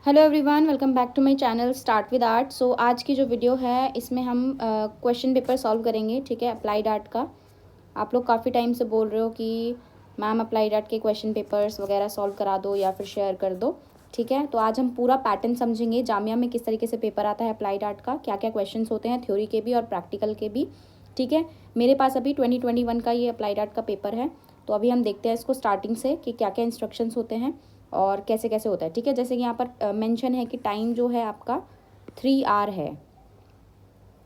Hello everyone, welcome back to my channel start with art. So आज की जो video है इसमें हम क्वेश्चन पेपर सॉल्व करेंगे। ठीक है, अप्लाइड आर्ट का। आप लोग काफ़ी टाइम से बोल रहे हो कि मैम अप्लाइड आर्ट के क्वेश्चन पेपर्स वगैरह सॉल्व करा दो या फिर शेयर कर दो। ठीक है, तो आज हम पूरा पैटर्न समझेंगे जामिया में किस तरीके से पेपर आता है अप्लाइड आर्ट का, क्या क्या क्वेश्चन होते हैं थ्योरी के भी और प्रैक्टिकल के भी। ठीक है, मेरे पास अभी 2021 का ये अप्लाइड आर्ट का पेपर है, तो अभी हम देखते हैं इसको स्टार्टिंग से कि क्या क्या इंस्ट्रक्शंस होते हैं और कैसे कैसे होता है। ठीक है, जैसे कि यहाँ पर मेंशन है कि टाइम जो है आपका 3 आवर है।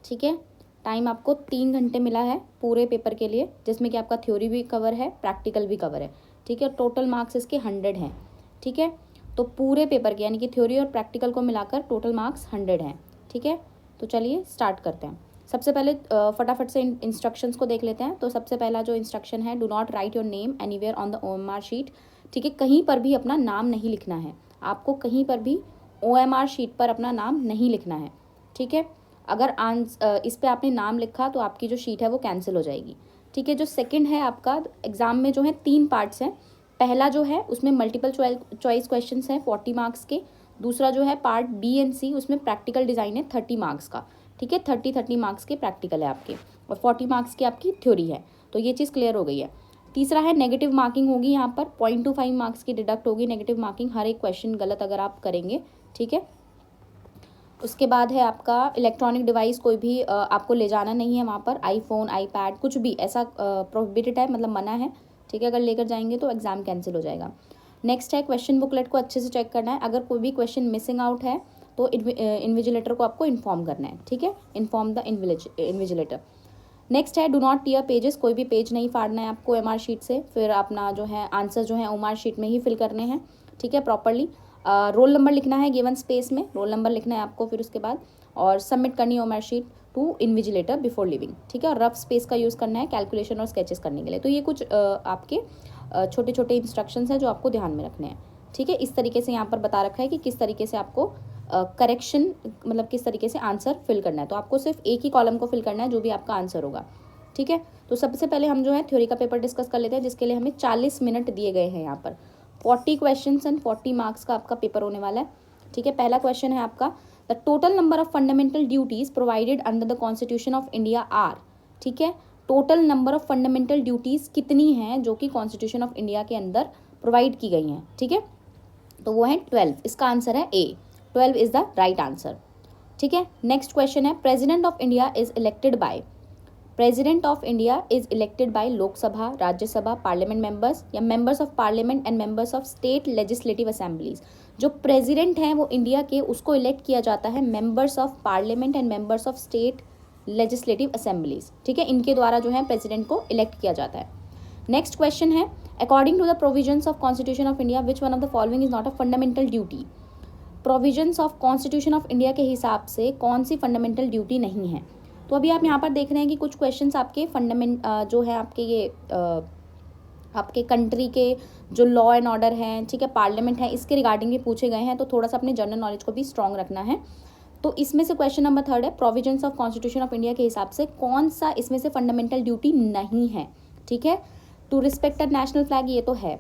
ठीक है, टाइम आपको 3 घंटे मिला है पूरे पेपर के लिए, जिसमें कि आपका थ्योरी भी कवर है, प्रैक्टिकल भी कवर है। ठीक है, टोटल मार्क्स इसके 100 हैं। ठीक है, तो पूरे पेपर के यानी कि थ्योरी और प्रैक्टिकल को मिलाकर टोटल मार्क्स 100 हैं। ठीक है, तो चलिए स्टार्ट करते हैं। सबसे पहले फटाफट से इंस्ट्रक्शंस को देख लेते हैं। तो सबसे पहला जो इंस्ट्रक्शन है, do not right your name anywhere on the OMR sheet. ठीक है, कहीं पर भी अपना नाम नहीं लिखना है आपको, कहीं पर भी OMR शीट पर अपना नाम नहीं लिखना है। ठीक है, अगर इस पे आपने नाम लिखा तो आपकी जो शीट है वो कैंसिल हो जाएगी। ठीक है, जो सेकंड है आपका एग्जाम में जो है 3 पार्ट्स हैं। पहला जो है उसमें मल्टीपल चॉइस क्वेश्चन हैं 40 मार्क्स के। दूसरा जो है पार्ट बी एंड सी, उसमें प्रैक्टिकल डिज़ाइन है 30 मार्क्स का। ठीक है, 30 मार्क्स के प्रैक्टिकल है आपके और 40 मार्क्स की आपकी थ्योरी है। तो ये चीज़ क्लियर हो गई है। तीसरा है नेगेटिव मार्किंग होगी, यहाँ पर 0.25 मार्क्स की डिडक्ट होगी नेगेटिव मार्किंग, हर एक क्वेश्चन गलत अगर आप करेंगे। ठीक है, उसके बाद है आपका इलेक्ट्रॉनिक डिवाइस कोई भी आपको ले जाना नहीं है वहाँ पर, आईफोन आईपैड कुछ भी ऐसा प्रोहिबिटेड है, मतलब मना है। ठीक है, अगर लेकर जाएंगे तो एग्ज़ाम कैंसिल हो जाएगा। नेक्स्ट है क्वेश्चन बुकलेट को अच्छे से चेक करना है, अगर कोई भी क्वेश्चन मिसिंग आउट है तो इन्विजिलेटर को आपको इन्फॉर्म करना है। ठीक है, इन्फॉर्म द इन्विजिलेटर। नेक्स्ट है डू नॉट टीयर पेजेस, कोई भी पेज नहीं फाड़ना है आपको OMR शीट से। फिर अपना जो है आंसर जो है OMR शीट में ही फिल करने हैं। ठीक है, प्रॉपरली रोल नंबर लिखना है, गिवन स्पेस में रोल नंबर लिखना है आपको। फिर उसके बाद और सबमिट करनी है OMR sheet to invigilator before leaving. ठीक है, और रफ स्पेस का यूज़ करना है कैलकुलेशन और स्केचेस करने के लिए। तो ये कुछ आपके छोटे छोटे इंस्ट्रक्शंस हैं जो आपको ध्यान में रखने हैं। ठीक है, इस तरीके से यहाँ पर बता रखा है कि किस तरीके से आपको करेक्शन मतलब किस तरीके से आंसर फिल करना है। तो आपको सिर्फ एक ही कॉलम को फिल करना है जो भी आपका आंसर होगा। ठीक है, तो सबसे पहले हम जो है थ्योरी का पेपर डिस्कस कर लेते हैं, जिसके लिए हमें 40 मिनट दिए गए हैं। यहाँ पर 40 क्वेश्चन एंड 40 मार्क्स का आपका पेपर होने वाला है। ठीक है, पहला क्वेश्चन है आपका the total number of fundamental duties provided under the constitution of India are. ठीक है, total number of fundamental duties कितनी हैं जो कि कॉन्स्टिट्यूशन ऑफ इंडिया के अंदर प्रोवाइड की गई हैं। ठीक है, तो वो है 12। इसका आंसर है A, 12 is the right answer. ठीक है, नेक्स्ट क्वेश्चन है president of India is elected by. President of India is elected by Lok Sabha, Rajya Sabha, parliament members या members of parliament and members of state legislative assemblies. जो president हैं वो India के, उसको elect किया जाता है members of parliament and members of state legislative assemblies. ठीक है, इनके द्वारा जो है प्रेसिडेंट को इलेक्ट किया जाता है। नेक्स्ट क्वेश्चन है according to the provisions of constitution of India which one of the following is not a fundamental duty. Provisions of constitution of India के हिसाब से कौन सी फंडामेंटल ड्यूटी नहीं है। तो अभी आप यहाँ पर देख रहे हैं कि कुछ क्वेश्चंस आपके जो है आपके ये आपके कंट्री के जो लॉ एंड ऑर्डर हैं, ठीक है, पार्लियामेंट है, इसके रिगार्डिंग भी पूछे गए हैं। तो थोड़ा सा अपने जनरल नॉलेज को भी स्ट्रॉन्ग रखना है। तो इसमें से क्वेश्चन नंबर 3 है provisions of constitution of India के हिसाब से कौन सा इसमें से फंडामेंटल ड्यूटी नहीं है। ठीक है, to respect a national flag, ये तो है।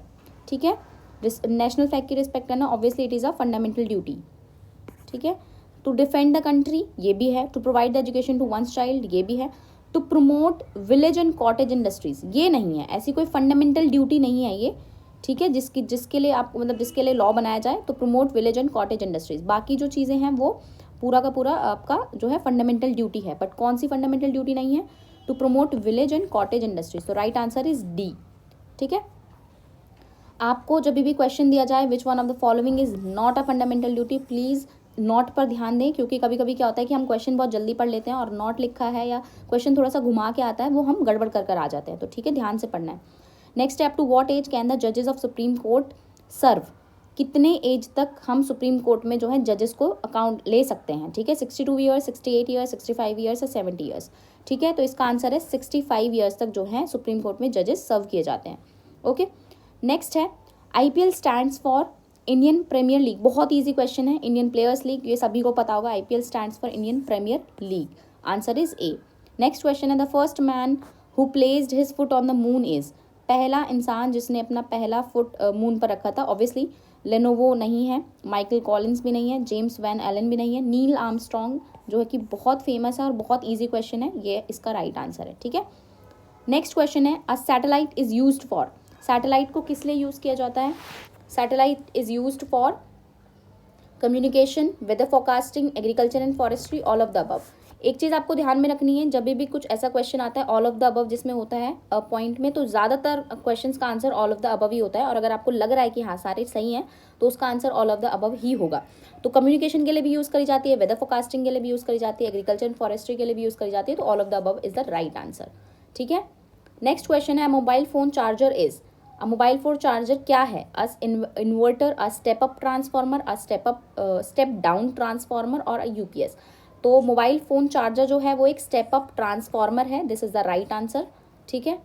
ठीक है, नेशनल फ्लैग की रिस्पेक्ट करना obviously it is a fundamental duty. ठीक है, टू डिफेंड द कंट्री, ये भी है। To provide the education to one's child, ये भी है। To promote village and cottage industries, ये नहीं है, ऐसी कोई फंडामेंटल ड्यूटी नहीं है ये। ठीक है, जिसके लिए आप मतलब जिसके लिए लॉ बनाया जाए तो promote village and cottage industries. बाकी जो चीज़ें हैं वो पूरा का पूरा आपका जो है फंडामेंटल ड्यूटी है। बट कौन सी फंडामेंटल ड्यूटी नहीं है? To promote village and cottage industries. तो राइट आंसर इज डी। ठीक है, आपको जब भी क्वेश्चन दिया जाए which one of the following is not a fundamental duty, please note पर ध्यान दें, क्योंकि कभी कभी क्या होता है कि हम क्वेश्चन बहुत जल्दी पढ़ लेते हैं और नोट लिखा है या क्वेश्चन थोड़ा सा घुमा के आता है, वो हम गड़बड़ कर आ जाते हैं। तो ठीक है, ध्यान से पढ़ना है। नेक्स्ट है up to what age can the जजेस ऑफ सुप्रीम कोर्ट सर्व। कितने एज तक हम सुप्रीम कोर्ट में जो है जजेस को अकाउंट ले सकते हैं। ठीक है, 62 ईयर्स, 68 ईयर्स, 65 ईयर्स या 70 ईयर्स। ठीक है, तो इसका आंसर है 65 ईयर्स तक जो है सुप्रीम कोर्ट में जजेस सर्व किए जाते हैं। ओके, नेक्स्ट है IPL stands for Indian premier league. बहुत ईजी क्वेश्चन है, इंडियन प्लेयर्स लीग, ये सभी को पता होगा। IPL stands for Indian premier league, answer is A. Next question है the first man who placed his foot on the moon is. पहला इंसान जिसने अपना पहला फुट मून पर रखा था, ऑब्वियसली लेनोवो नहीं है, माइकल कॉलिंस भी नहीं है, जेम्स वैन एलन भी नहीं है, नील आर्मस्ट्रॉन्ग जो है कि बहुत फेमस है और बहुत ईजी क्वेश्चन है, ये इसका राइट आंसर है। ठीक है, नेक्स्ट क्वेश्चन है, a satellite is used for, satellite को किस लिए यूज़ किया जाता है? Satellite is used for communication, weather forecasting, agriculture and forestry, all of the above. एक चीज़ आपको ध्यान में रखनी है, जब भी कुछ ऐसा क्वेश्चन आता है ऑल ऑफ द अबव जिसमें होता है पॉइंट में, तो ज़्यादातर क्वेश्चंस का answer all of the above ही होता है। और अगर आपको लग रहा है कि हाँ सारे सही हैं तो उसका answer all of the above ही होगा। तो कम्युनिकेशन के लिए भी यूज़ करी जाती है, वेदर फोरकास्टिंग के लिए भी यूज़ करी जाती है, एग्रीकल्चर एंड फॉरेस्ट्री के लिए भी यूज़ करी जाती है, तो all of the above is the right answer. ठीक है, नेक्स्ट क्वेश्चन है, mobile phone charger is, a mobile phone charger क्या है? As inverter, a step up transformer, a step down transformer और अ यूपीएस। तो मोबाइल फोन चार्जर जो है वो एक स्टेप अप ट्रांसफार्मर है, this is the right answer. ठीक है,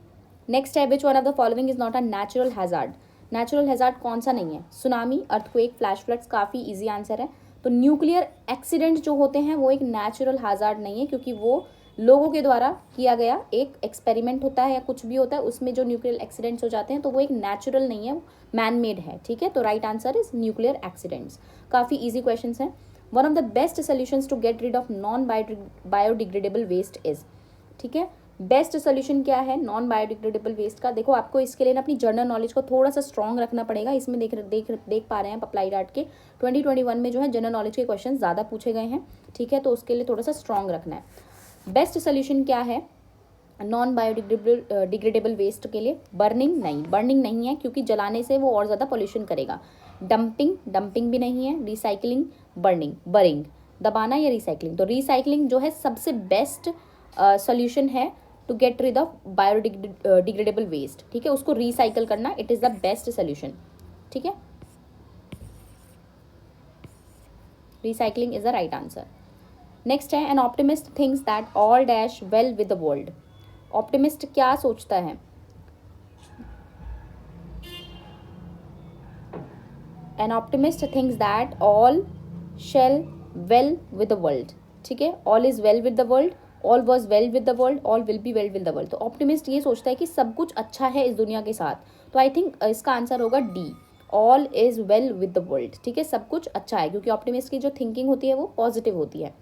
नेक्स्ट है, which one of the following is not a natural hazard, natural hazard कौन सा नहीं है? सुनामी, अर्थक्वेक, फ्लैश फ्लड्स, काफ़ी ईजी आंसर है। तो न्यूक्लियर एक्सीडेंट जो होते हैं वो एक नेचुरल हैजार्ड नहीं है, क्योंकि वो लोगों के द्वारा किया गया एक एक्सपेरिमेंट होता है या कुछ भी होता है, उसमें जो न्यूक्लियर एक्सीडेंट्स हो जाते हैं तो वो एक नेचुरल नहीं है, मैन मेड है। ठीक है, तो right answer is nuclear accidents. काफ़ी ईजी क्वेश्चन हैं। One of the best solutions to get rid of non biodegradable waste is, ठीक है, बेस्ट सोल्यूशन क्या है नॉन बायोडिग्रेडेबल वेस्ट का? देखो, आपको इसके लिए ना अपनी जनरल नॉलेज को थोड़ा सा स्ट्रॉन्ग रखना पड़ेगा। इसमें देख पा रहे हैं आप अप्लाइड आर्ट के 2021 में जो है जनरल नॉलेज के क्वेश्चन ज़्यादा पूछे गए हैं। ठीक है, तो उसके लिए थोड़ा सा स्ट्रॉन्ग रखना है। बेस्ट सोल्यूशन क्या है नॉन बायोडिग्रेडेबल वेस्ट के लिए? बर्निंग नहीं, बर्निंग नहीं है क्योंकि जलाने से वो और ज़्यादा पोल्यूशन करेगा। डंपिंग भी नहीं है। रिसाइकलिंग, बर्निंग, बरिंग, दबाना या रिसाइकलिंग? तो रिसाइकलिंग जो है सबसे बेस्ट सोल्यूशन है to get rid of biodegradable waste. ठीक है, उसको रिसाइकल करना, it is the best solution. ठीक है, recycling is the right answer. Next है, an optimist thinks that all dash well with the world. Optimist क्या सोचता है? An optimist thinks that all shall well with the world. ठीक है, all is well with the world, all was well with the world, all will be well with the world. तो optimist ये सोचता है कि सब कुछ अच्छा है इस दुनिया के साथ। तो आई थिंक इसका आंसर होगा D, all is well with the world. ठीक है, सब कुछ अच्छा है, क्योंकि ऑप्टिमिस्ट की जो थिंकिंग होती है वो पॉजिटिव होती है।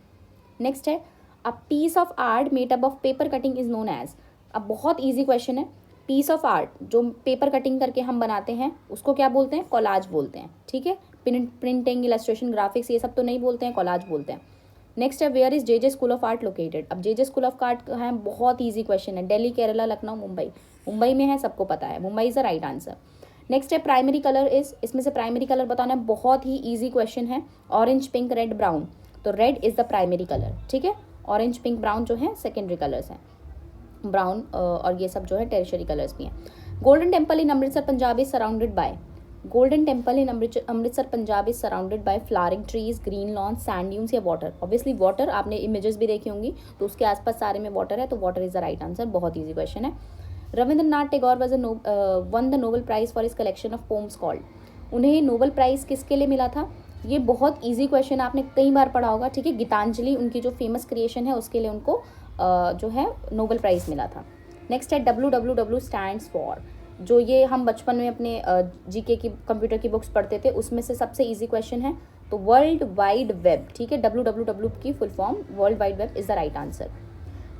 नेक्स्ट है, a piece of art made up of paper cutting is known as. अब बहुत ईजी क्वेश्चन है, पीस ऑफ आर्ट जो पेपर कटिंग करके हम बनाते हैं उसको क्या बोलते हैं? कोलाज बोलते हैं। ठीक है, प्रिंटिंग, इलस्ट्रेशन, ग्राफिक्स ये सब तो नहीं बोलते हैं, कोलाज बोलते हैं। नेक्स्ट है, where is J school of art located. अब जे स्कूल ऑफ आर्ट है, बहुत ईजी क्वेश्चन है, दिल्ली, केरला, लखनऊ, मुंबई। मुंबई में है, सबको पता है, Mumbai is the right answer. Next है, प्राइमरी कलर इज, इसमें से प्राइमरी कलर बताना है, बहुत ही ईजी क्वेश्चन है, ऑरेंज, पिंक, रेड, ब्राउन। तो red is the primary colour. ठीक है, ऑरेंज, पिंक, ब्राउन जो है सेकेंडरी कलर्स हैं, ब्राउन और ये सब जो है टेरिशरी कलर्स भी हैं। Golden temple in Amritsar Punjab is surrounded by, golden temple in Amritsar Punjab is surrounded by flowering trees, green lawn, sand dunes या वाटर? ऑब्वियसली वाटर, आपने इमेजेस भी देखी होंगी तो उसके आसपास सारे में वाटर है, तो water is the right answer. बहुत ईजी क्वेश्चन है। Rabindranath Tagore won the Nobel prize for his collection of poems called. उन्हें नोबेल प्राइज किसके लिए मिला था? ये बहुत इजी क्वेश्चन आपने कई बार पढ़ा होगा। ठीक है, गीतांजलि उनकी जो फेमस क्रिएशन है उसके लिए उनको जो है नोबेल प्राइज मिला था। नेक्स्ट है, WWW स्टैंड्स फॉर, जो ये हम बचपन में अपने जीके की कंप्यूटर की बुक्स पढ़ते थे उसमें से सबसे इजी क्वेश्चन है, तो वर्ल्ड वाइड वेब। ठीक है, WWW की full form world wide web is the right answer.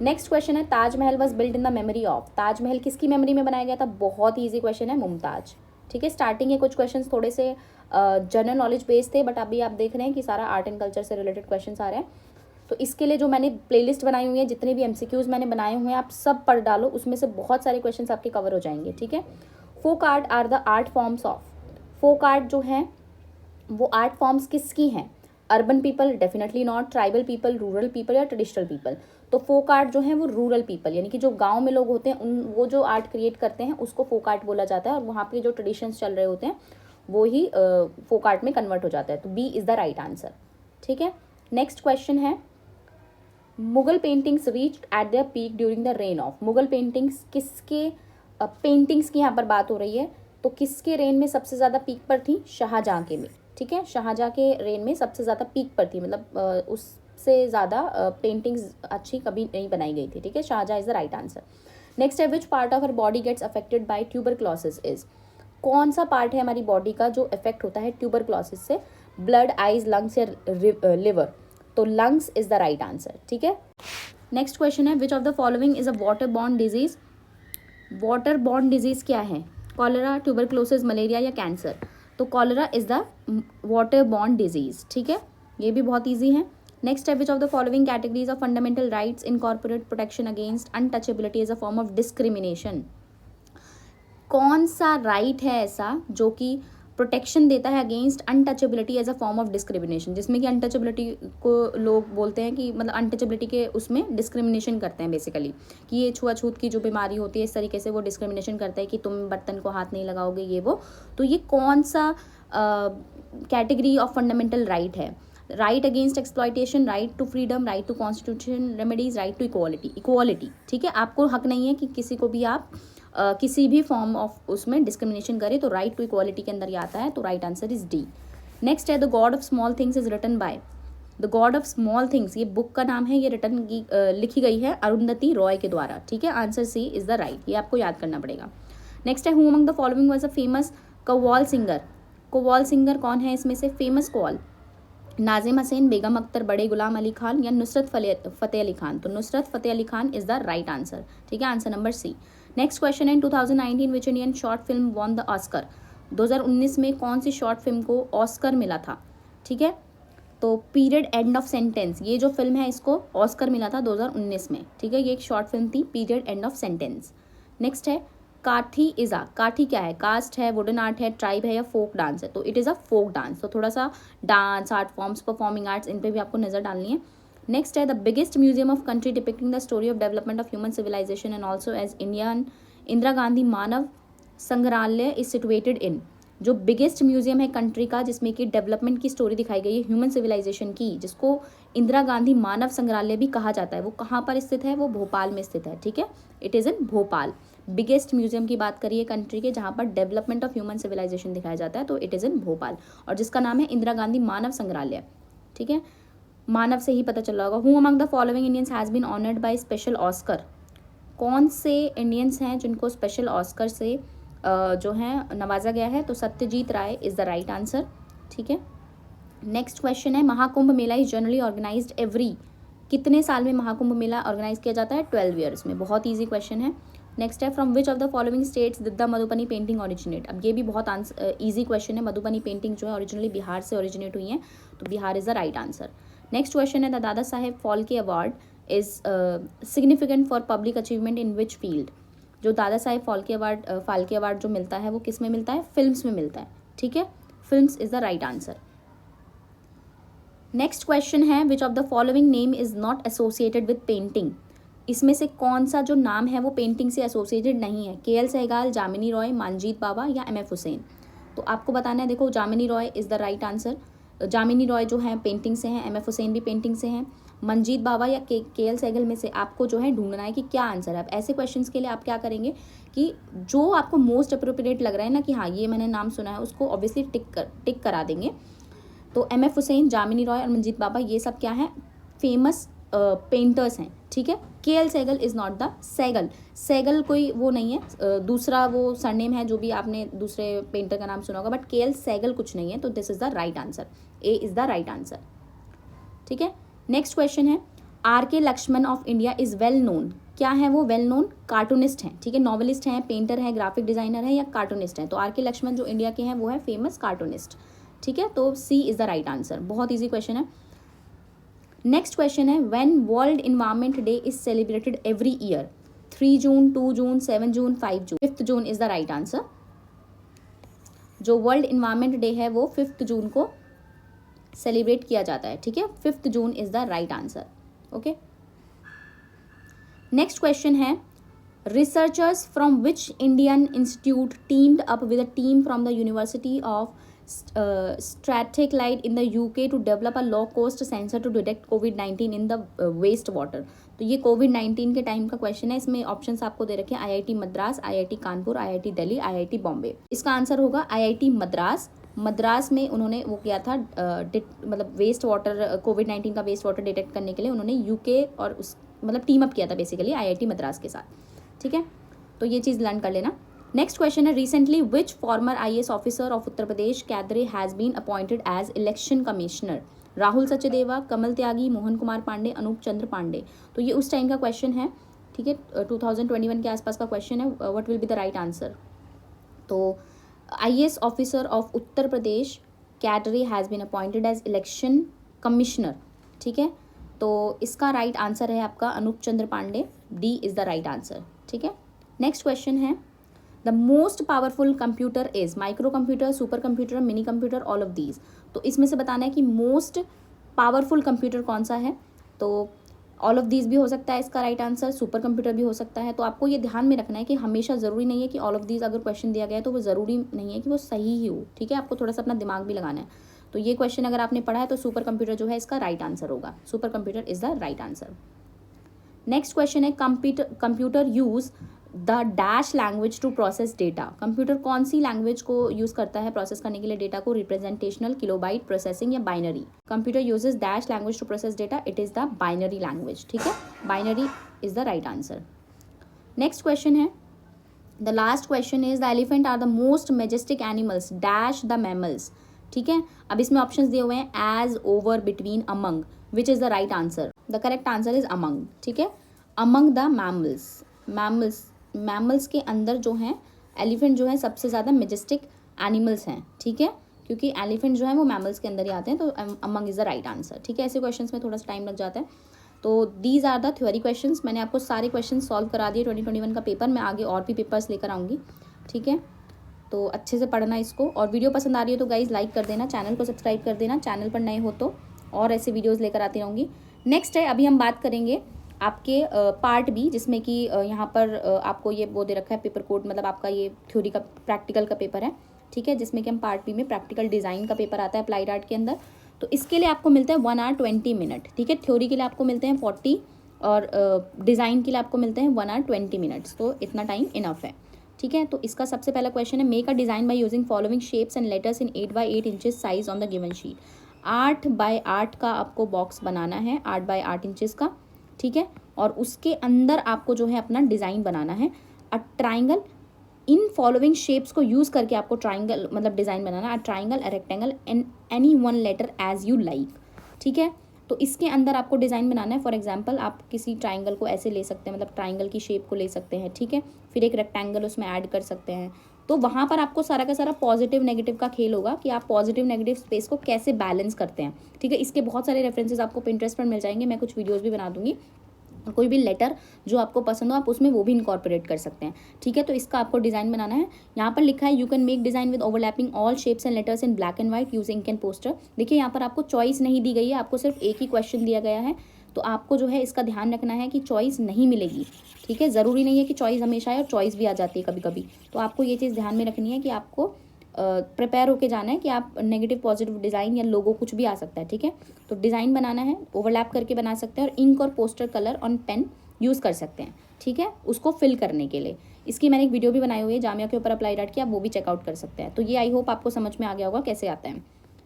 Next question है, Taj Mahal was build in the memory of. Taj Mahal किसकी मेमोरी में बनाया गया था? बहुत ही ईजी क्वेश्चन है, मुमताज। ठीक है, स्टार्टिंग के कुछ क्वेश्चंस थोड़े से जनरल नॉलेज बेस्ड थे, बट अभी आप देख रहे हैं कि सारा आर्ट एंड कल्चर से रिलेटेड क्वेश्चंस आ रहे हैं। तो इसके लिए जो मैंने प्लेलिस्ट बनाई हुई है, जितने भी MCQs मैंने बनाए हुए हैं आप सब पढ़ डालो, उसमें से बहुत सारे क्वेश्चंस आपके कवर हो जाएंगे। ठीक है, folk art are the art forms of, folk art जो है वो आर्ट फॉर्म्स किसकी हैं? Urban people, definitely not. Tribal people, rural people या ट्रेडिशनल पीपल? तो फोक आर्ट जो है वो रूरल पीपल, यानी कि जो गांव में लोग होते हैं उन वो जो आर्ट क्रिएट करते हैं उसको फोक आर्ट बोला जाता है, और वहाँ पे जो ट्रेडिशंस चल रहे होते हैं वो ही फोक आर्ट में कन्वर्ट हो जाता है। तो B is the right answer. ठीक है, नेक्स्ट क्वेश्चन है, Mughal paintings reached at their peak during the reign of. Mughal paintings किसके पेंटिंग्स की यहाँ पर बात हो रही है, तो किसके रेन में सबसे ज़्यादा पीक पर थी? शाहजहाँ के में। ठीक है, शाहजहाँ के रेन में सबसे ज़्यादा पीक पर थी, मतलब उससे ज़्यादा पेंटिंग्स अच्छी कभी नहीं बनाई गई थी। ठीक है, Shah Jahan is the right answer. Next है, which part of her body gets affected by tuberculosis is. कौन सा पार्ट है हमारी बॉडी का जो इफेक्ट होता है ट्यूबरक्लोसिस से? ब्लड, आइज, लंग्स या लिवर? तो lungs is the right answer, ठीक है। नेक्स्ट क्वेश्चन है, which of the following is a water borne disease? Water borne disease क्या है? कॉलेरा, ट्यूबरक्लोसिस, मलेरिया या कैंसर? तो cholera is the water borne disease, ठीक है, ये भी बहुत ईजी है। नेक्स्ट है, which of the following categories of fundamental rights incorporate protection against untouchability as a form of discrimination? कौन सा राइट है ऐसा जो कि प्रोटेक्शन देता है against untouchability as a form of discrimination, जिसमें कि अनटचेबिलिटी को लोग बोलते हैं कि मतलब अनटचेबिलिटी के उसमें डिस्क्रिमिनेशन करते हैं बेसिकली, कि ये छुआछूत की जो बीमारी होती है इस तरीके से वो डिस्क्रिमिनेशन करते हैं कि तुम बर्तन को हाथ नहीं लगाओगे ये वो। तो ये कौन सा कैटेगरी ऑफ फंडामेंटल राइट है? Right against exploitation, right to freedom, right to constitution remedies, right to equality. Equality, ठीक है, आपको हक नहीं है कि किसी को भी आप किसी भी फॉर्म ऑफ उसमें डिस्क्रिमिनेशन करे, तो राइट टू इक्वालिटी के अंदर ये आता है, तो right answer is D. Next है, the God of small things is written by? The God of small things, ये बुक का नाम है, ये रिटन की लिखी गई है अरुंधति रॉय के द्वारा, ठीक है, answer C is the right, ये आपको याद करना पड़ेगा। नेक्स्ट है, who among the following was a famous qawwal singer? Qawwal singer कौन है इसमें से फेमस कव्वाल? नाजिम हसैन, बेगम अख्तर, बड़े गुलाम अली खान या नुसरत फ़तेह अली खान? तो Nusrat Fateh Ali Khan is the right answer, ठीक है, answer number C. Next question है, in 2019 which Indian short film won the Oscar? 2019 में कौन सी शॉर्ट फिल्म को ऑस्कर मिला था, ठीक है? तो पीरियड एंड ऑफ सेंटेंस, ये जो फिल्म है इसको ऑस्कर मिला था 2019 में, ठीक है, ये एक शॉर्ट फिल्म थी, period end of sentence. Next है, काठी इज़ा, काठी क्या है? कास्ट है, वुडन आर्ट है, ट्राइब है या फोक डांस है? तो it is a folk dance. तो थोड़ा सा dance, art forms, performing arts, इन पे भी आपको नज़र डालनी है। नेक्स्ट है, the biggest museum of country depicting the story of development of human civilization and also as Indian Indira Gandhi Manav Sangrahalaya is situated in? जो बिगेस्ट म्यूजियम है कंट्री का जिसमें कि डेवलपमेंट की स्टोरी दिखाई गई है ह्यूमन सिविलाइजेशन की, जिसको इंदिरा गांधी मानव संग्रहालय भी कहा जाता है, वो कहाँ पर स्थित है? वो भोपाल में स्थित है, ठीक है, it is in Bhopal. Biggest museum की बात करिए कंट्री के जहाँ पर डेवलपमेंट ऑफ ह्यूमन सिविलाइजेशन दिखाया जाता है, तो इट इज़ इन भोपाल, और जिसका नाम है इंदिरा गांधी मानव संग्रहालय, ठीक है, मानव से ही पता चल रहा होगा। Who among the following Indians has been honoured by special Oscar? कौन से इंडियंस हैं जिनको स्पेशल ऑस्कर से जो है नवाजा गया है? तो सत्यजीत राय इज़ द राइट आंसर, ठीक है। नेक्स्ट क्वेश्चन है, महाकुंभ मेला इज जनरली ऑर्गेनाइज्ड एवरी? कितने साल में महाकुंभ मेला ऑर्गेनाइज किया जाता है? 12 ईयर्स में। बहुत ईजी क्वेश्चन है। नेक्स्ट है, from which of the following states did the Madhubani painting originate? अब ये भी बहुत ईजी क्वेश्चन है। मधुबनी पेंटिंग जो है ओरिजिनली बिहार से ओरिजिनेट हुई है, तो Bihar is the right answer. Next question है, the Dada Saheb Phalke award is significant for public achievement in which field? जो दादा साहेब फाल्के अवार्ड जो मिलता है वो किस में मिलता है? फिल्म्स में मिलता है, ठीक है, films is the right answer. Next question है, which of the following name is not associated with painting? इसमें से कौन सा जो नाम है वो पेंटिंग से एसोसिएटेड नहीं है? के एल सहगल, जामिनी रॉय, मानजीत बावा या एम एफ हुसैन? तो आपको बताना है, देखो Jamini Roy is the right answer. Jamini Roy जो है पेंटिंग से हैं, एम एफ हुसैन भी पेंटिंग से हैं। मंजीत बावा या के एल सहगल में से आपको जो है ढूंढना है कि क्या आंसर है। अब ऐसे क्वेश्चंस के लिए आप क्या करेंगे कि जो आपको मोस्ट अप्रोप्रिएट लग रहा है ना कि हाँ ये मैंने नाम सुना है, उसको ऑब्वियसली टिक करा देंगे। तो एम एफ हुसैन, जामिनी रॉय और मंजीत बाबा ये सब क्या है? फेमस पेंटर्स हैं, ठीक है। K L Saigal is not the Saigal कोई वो नहीं है, दूसरा वो सरनेम है जो भी आपने दूसरे पेंटर का नाम सुना होगा, बट के एल सहगल कुछ नहीं है, तो this is the right answer, A is the right answer, ठीक है। नेक्स्ट क्वेश्चन है, R K Laxman of India is well known? क्या है वो वेल नोन? कार्टूनिस्ट हैं, ठीक है, नॉवलिस्ट हैं, पेंटर है, ग्राफिक डिजाइनर है या कार्टूनिस्ट हैं? तो आर के लक्ष्मण जो इंडिया के हैं वो है फेमस कार्टूनिस्ट, ठीक है, तो सी इज़ द राइट आंसर। बहुत ईजी क्वेश्चन है। नेक्स्ट क्वेश्चन है, when world environment day is celebrated every year? 3 June, 2 June, 7 June, 5 June? 5 June is the right answer. जो वर्ल्ड इन्वायरमेंट डे है वो 5 जून को सेलिब्रेट किया जाता है, ठीक है, 5 June is the right answer, okay. Next question है, researchers from which Indian institute teamed up with a team from the university of Strathclyde in the UK to develop a low cost sensor to detect COVID-19 in the waste water? तो ये COVID-19 के time का question है। इसमें options आपको दे रखे हैं, IIT Madras, IIT Kanpur, IIT Delhi, IIT Bombay. इसका आंसर होगा IIT मद्रास। मद्रास में उन्होंने वो किया था मतलब वेस्ट वाटर, COVID-19 का वेस्ट वाटर डिटेक्ट करने के लिए उन्होंने UK और उस मतलब टीम अप किया था बेसिकली IIT मद्रास के साथ, ठीक है, तो ये चीज़ लर्न कर लेना। नेक्स्ट क्वेश्चन है, recently which former IAS officer of Uttar Pradesh cadre has been appointed as election commissioner? Rahul Sachdeva, Kamal Tyagi, Mohan Kumar Pandey, Anup Chandra Pandey. तो ये उस टाइम का क्वेश्चन है, ठीक है, 2021 के आसपास का क्वेश्चन है। What will be the right answer? तो IAS officer of Uttar Pradesh cadre has been appointed as election commissioner, ठीक है। तो इसका राइट आंसर है आपका Anup Chandra Pandey, D is the right answer, ठीक है। नेक्स्ट क्वेश्चन है, the most powerful computer is micro computer, super computer, mini computer, all of these. तो इसमें से बताना है कि मोस्ट पावरफुल कंप्यूटर कौन सा है। तो ऑल ऑफ दीज भी हो सकता है इसका राइट आंसर, सुपर कंप्यूटर भी हो सकता है। तो आपको ये ध्यान में रखना है कि हमेशा ज़रूरी नहीं है कि ऑल ऑफ दीज अगर क्वेश्चन दिया गया है तो वो ज़रूरी नहीं है कि वो सही ही हो, ठीक है। आपको थोड़ा सा अपना दिमाग भी लगाना है। तो ये क्वेश्चन अगर आपने पढ़ा है तो सुपर कंप्यूटर जो है इसका राइट आंसर होगा, super computer is the right answer. Next question है, computer use the dash language to process data. Computer कौन सी लैंग्वेज को यूज़ करता है प्रोसेस करने के लिए डेटा को? रिप्रेजेंटेशनल, किलोबाइट, प्रोसेसिंग या binary? Computer uses dash language to process data, it is the binary language, ठीक है। Binary is the right answer. Next question है, the last question is the elephant are the most majestic animals dash the mammals, ठीक है। अब इसमें options दिए हुए हैं, as, over, between, among, which is the right answer? The correct answer is among, ठीक है। अमंग द मैमल्स, मैमल्स के अंदर जो हैं एलिफेंट जो है सबसे ज़्यादा मेजेस्टिक एनिमल्स हैं, ठीक है, क्योंकि एलिफेंट जो है वो मैमल्स के अंदर ही आते हैं। तो among is the right answer, ठीक है। ऐसे क्वेश्चंस में थोड़ा सा टाइम लग जाता है। तो these are the theory questions. मैंने आपको सारे क्वेश्चन सॉल्व करा दिए 2021 का पेपर। मैं आगे और भी पेपर्स लेकर आऊँगी, ठीक है। तो अच्छे से पढ़ना इसको, और वीडियो पसंद आ रही हो तो गाइज लाइक कर देना, चैनल को सब्सक्राइब कर देना, चैनल पर नए हो तो और ऐसे वीडियोज़ लेकर आती रहूँगी। नेक्स्ट है, अभी हम बात करेंगे आपके पार्ट बी, जिसमें कि यहाँ पर आपको ये वो दे रखा है पेपर कोड, मतलब आपका ये थ्योरी का प्रैक्टिकल का पेपर है, ठीक है, जिसमें कि हम पार्ट बी में प्रैक्टिकल डिज़ाइन का पेपर आता है अप्लाइड आर्ट के अंदर। तो इसके लिए आपको मिलता है 1 आवर 20 मिनट, ठीक है। थ्योरी के लिए आपको मिलते हैं 40 और डिज़ाइन के लिए आपको मिलते हैं 1 आवर 20 मिनट्स। तो इतना टाइम इनफ है, ठीक है। तो इसका सबसे पहला क्वेश्चन है, make a design by using following shapes and letters in 8 by 8 inches size on the given sheet. 8 by 8 का आपको बॉक्स बनाना है, 8 बाय 8 इंचेस का, ठीक है। और उसके अंदर आपको जो है अपना डिज़ाइन बनाना है। A triangle, in following shapes को यूज़ करके आपको ट्राइंगल मतलब डिज़ाइन बनाना है। A triangle, a rectangle and any one letter as you like, ठीक है। तो इसके अंदर आपको डिज़ाइन बनाना है। फॉर एग्जांपल आप किसी ट्राइंगल को ऐसे ले सकते हैं, मतलब ट्राइंगल की शेप को ले सकते हैं, ठीक है। फिर एक रेक्टेंगल उसमें ऐड कर सकते हैं। तो वहाँ पर आपको सारा का सारा पॉजिटिव नेगेटिव का खेल होगा कि आप पॉजिटिव नेगेटिव स्पेस को कैसे बैलेंस करते हैं, ठीक है। इसके बहुत सारे रेफरेंसेस आपको पिंटरेस्ट पर मिल जाएंगे, मैं कुछ वीडियोज़ भी बना दूंगी। और कोई भी लेटर जो आपको पसंद हो आप उसमें वो भी इनकॉर्पोरेट कर सकते हैं, ठीक है। तो इसका आपको डिज़ाइन बनाना है। यहाँ पर लिखा है, you can make design with overlapping all shapes and letters in black and white using ink and poster. देखिए यहाँ पर आपको चॉइस नहीं दी गई है, आपको सिर्फ एक ही क्वेश्चन दिया गया है। तो आपको जो है इसका ध्यान रखना है कि चॉइस नहीं मिलेगी, ठीक है। ज़रूरी नहीं है कि चॉइस हमेशा है, और चॉइस भी आ जाती है कभी कभी। तो आपको ये चीज़ ध्यान में रखनी है कि आपको प्रिपेयर होके जाना है कि आप नेगेटिव पॉजिटिव डिज़ाइन या लोगो कुछ भी आ सकता है, ठीक है। तो डिज़ाइन बनाना है, ओवरलैप करके बना सकते हैं, और इंक और poster colour on pen use कर सकते हैं, ठीक है, उसको फिल करने के लिए। इसकी मैंने एक वीडियो भी बनाई हुई है जामिया के ऊपर अप्लाइड आर्ट की, आप वो भी चेकआउट कर सकते हैं। तो ये आई होप आपको समझ में आ गया होगा कैसे आता है।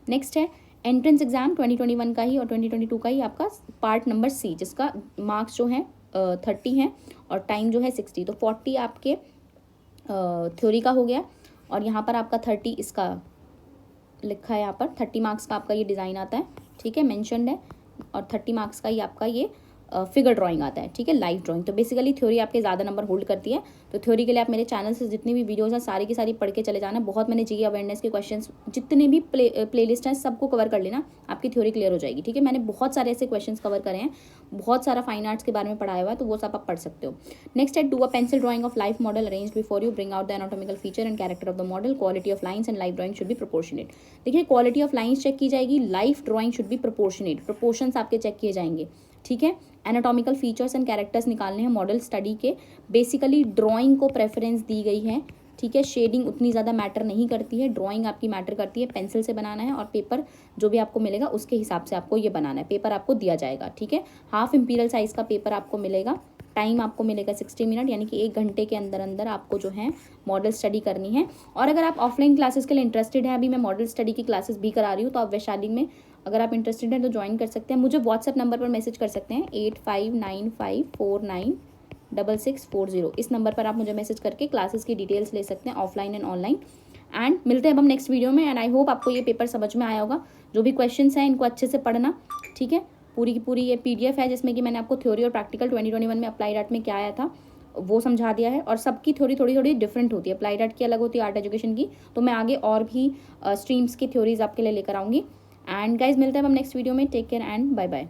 नेक्स्ट है एंट्रेंस एग्जाम 2021 का ही और 2022 का ही आपका पार्ट नंबर सी, जिसका मार्क्स जो है 30 हैं और टाइम जो है 60। तो 40 आपके थ्योरी का हो गया, और यहाँ पर आपका 30 इसका लिखा है, यहाँ पर 30 मार्क्स का आपका ये डिज़ाइन आता है, ठीक है, मेंशन्ड है। और 30 मार्क्स का ही आपका ये फिगर ड्राइंग आता है, ठीक है, लाइव ड्राइंग। तो बेसिकली थ्योरी आपके ज़्यादा नंबर होल्ड करती है। तो थ्योरी के लिए आप मेरे चैनल से जितनी भी वीडियोज़ हैं सारी की सारी पढ़ के चले जाना। बहुत मैंने जी अवेयरनेस के क्वेश्चंस जितने भी प्लेलिस्ट हैं सबको कवर कर लेना, आपकी थ्योरी क्लियर हो जाएगी, ठीक है। मैंने बहुत सारे ऐसे क्वेश्चंस कवर करे हैं, बहुत सारा फाइन आर्ट्स के बारे में पढ़ाया हुआ है, तो वो सब आप पढ़ सकते हो। नेक्स्ट है, do a pencil drying of life model arrange before you, bring out the anatomical feature and character of the model, quality of lines and life drawing should be proportionate. देखिए क्वालिटी ऑफ लाइन्स चेक की जाएगी, life drawing should be proportionate, proportions आपके check किए जाएंगे, ठीक है। Anatomical features and characters निकालने हैं मॉडल स्टडी के। बेसिकली ड्राइंग को प्रेफरेंस दी गई है, ठीक है। शेडिंग उतनी ज़्यादा मैटर नहीं करती है, ड्राइंग आपकी मैटर करती है। पेंसिल से बनाना है और पेपर जो भी आपको मिलेगा उसके हिसाब से आपको ये बनाना है। पेपर आपको दिया जाएगा, ठीक है। हाफ इम्पीरियल साइज़ का पेपर आपको मिलेगा। टाइम आपको मिलेगा 60 मिनट, यानी कि 1 घंटे के अंदर अंदर आपको जो है मॉडल स्टडी करनी है। और अगर आप ऑफलाइन क्लासेस के लिए इंटरेस्टेड हैं, अभी मैं मॉडल स्टडी की क्लासेस भी करा रही हूँ, तो आप वैशाली में अगर आप इंटरेस्टेड हैं तो ज्वाइन कर सकते हैं। मुझे व्हाट्सएप नंबर पर मैसेज कर सकते हैं 859549 6640। इस नंबर पर आप मुझे मैसेज करके क्लासेस की डिटेल्स ले सकते हैं, ऑफलाइन एंड ऑनलाइन। एंड मिलते हैं अब हम नेक्स्ट वीडियो में। एंड आई होप आपको ये पेपर समझ में आया होगा। जो भी क्वेश्चंस हैं इनको अच्छे से पढ़ना, ठीक है। पूरी की पूरी ये PDF है जिसमें कि मैंने आपको थ्योरी और प्रैक्टिकल 2021 में अप्लाइड आर्ट में क्या आया था वो समझा दिया है। और सबकी थ्योरी थोड़ी थोड़ी डिफरेंट होती है, अप्लाइड आर्ट की अलग होती है आर्ट एजुकेशन की। तो मैं आगे और भी स्ट्रीम्स की थ्योरीज आपके लिए लेकर आऊँगी। एंड गाइज मिलते हैं हम नेक्स्ट वीडियो में। Take care and bye bye.